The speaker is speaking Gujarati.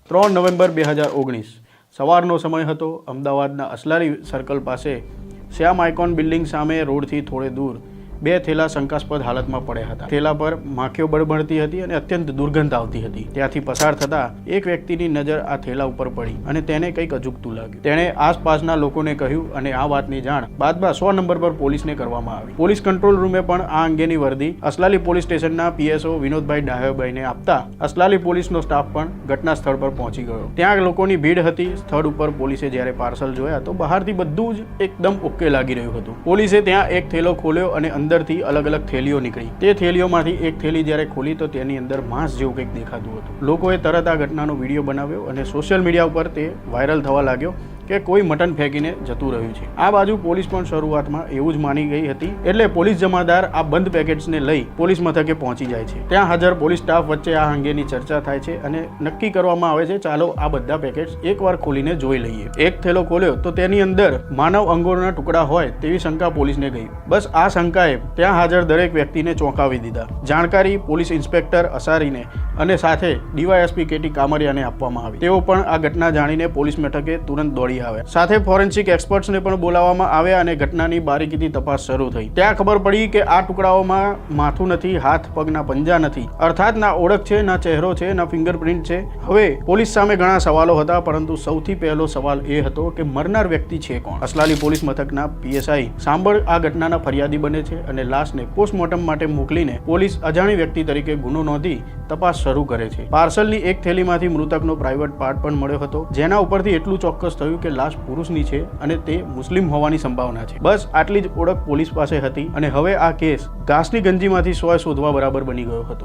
3 નવેમ્બર 2019 સવારનો સમય હતો। અમદાવાદના અસલારી સર્કલ પાસે શ્યામ આઇકોન બિલ્ડિંગ સામે રોડથી થોડે દૂર બે થેલા શંકાસ્પદ હાલતમાં પડ્યા હતા। થેલા પર માખીઓ બળબળતી હતી અને અત્યંત દુર્ગંધ આવતી હતી। ત્યાંથી પસાર થતા એક વ્યક્તિની નજર આ થેલા ઉપર પડી અને તેને કંઈક અજુગતું લાગ્યું। તેણે આસપાસના લોકોને કહ્યું અને આ વાતની જાણ બાદમાં 100 નંબર પર પોલીસને કરવામાં આવી। પોલીસ કંટ્રોલ રૂમે પણ આ અંગેની વર્દી અસલાલી પોલીસ સ્ટેશનના પીએસઓ વિનોદભાઈ ડાહ્યોભાઈને આપતા અસલાલી પોલીસનો સ્ટાફ પણ ઘટના સ્થળ પર પહોંચી ગયો। ત્યાં લોકોની ભીડ હતી। સ્થળ ઉપર પોલીસે જ્યારે પાર્સલ જોયા તો બહારથી બધું જ એકદમ ઓકે લાગી રહ્યું હતું। પોલીસે ત્યાં એક થેલો ખોલ્યો અને અંદરથી અલગ અલગ થેલીઓ નીકળી। તે થેલીઓમાંથી એક થેલી જ્યારે ખોલી તો તેની અંદર માંસ જેવું કંઈક દેખાતું હતું। લોકોએ તરત આ ઘટનાનો વિડીયો બનાવ્યો અને સોશિયલ મીડિયા ઉપર તે વાયરલ થવા લાગ્યો કે કોઈ મટન ફેંકીને જતું રહ્યું છે। આ બાજુ પોલીસ પણ શરૂઆતમાં એવું જ માની ગઈ હતી, એટલે પોલીસ જમાદાર આ બંધ પેકેટ્સને લઈ પોલીસ મથકે પહોંચી જાય છે। ત્યાં હાજર પોલીસ સ્ટાફ વચ્ચે આ અંગેની ચર્ચા થાય છે અને નક્કી કરવામાં આવે છે ચાલો આ બધા પેકેટ્સ એકવાર ખોલીને જોઈ લઈએ। એક થેલો ખોલ્યો તો તેની અંદર માનવ અંગોના ટુકડા હોય તેવી શંકા પોલીસને ગઈ। બસ આ શંકાએ ત્યાં હાજર દરેક વ્યક્તિને ચોંકાવી દીધા। જાણકારી પોલીસ ઇન્સ્પેક્ટર અસારીને અને સાથે ડીવાયએસપી કેટી કામરિયાને આપવામાં આવી। તેઓ પણ આ ઘટના જાણીને પોલીસ મથકે તુરંત દોડી આવ્યા। સાથે ફોરેન્સિક એક્સપર્ટ્સને પણ બોલાવવામાં આવ્યા અને ઘટનાની બારીકીથી તપાસ શરૂ થઈ। ત્યાં ખબર પડી કે આ ટુકડાઓમાં માથું નથી, હાથ પગના પંજા નથી, અર્થાત ના ઓળખ છે, ના ચહેરો છે, ના ફિંગરપ્રિન્ટ છે। હવે પોલીસ સામે ઘણા સવાલો હતા, પરંતુ સૌથી પહેલો સવાલ એ હતો કે મરનાર વ્યક્તિ છે કોણ? અસલાલી પોલીસ મથકના પીએસઆઈ સાંભળ આ ઘટનાના ફરિયાદી બને છે અને લાશને પોસ્ટમોર્ટમ માટે મોકલીને પોલીસ અજાણી વ્યક્તિ તરીકે ગુનો નોંધી તપાસ શરૂ કરે છે। પાર્સલની એક થેલીમાંથી મૃતકનો પ્રાઇવેટ પાર્ટ પણ મળ્યો હતો, જેના ઉપરથી એટલું ચોક્કસ થયું કે લાશ પુરુષની છે અને તે મુસ્લિમ હોવાની સંભાવના છે। બસ આટલી જ ઓળખ પોલીસ પાસે હતી અને હવે આ કેસ ઘાસની ગંજીમાંથી સોય શોધવા બરાબર બની ગયો હતો।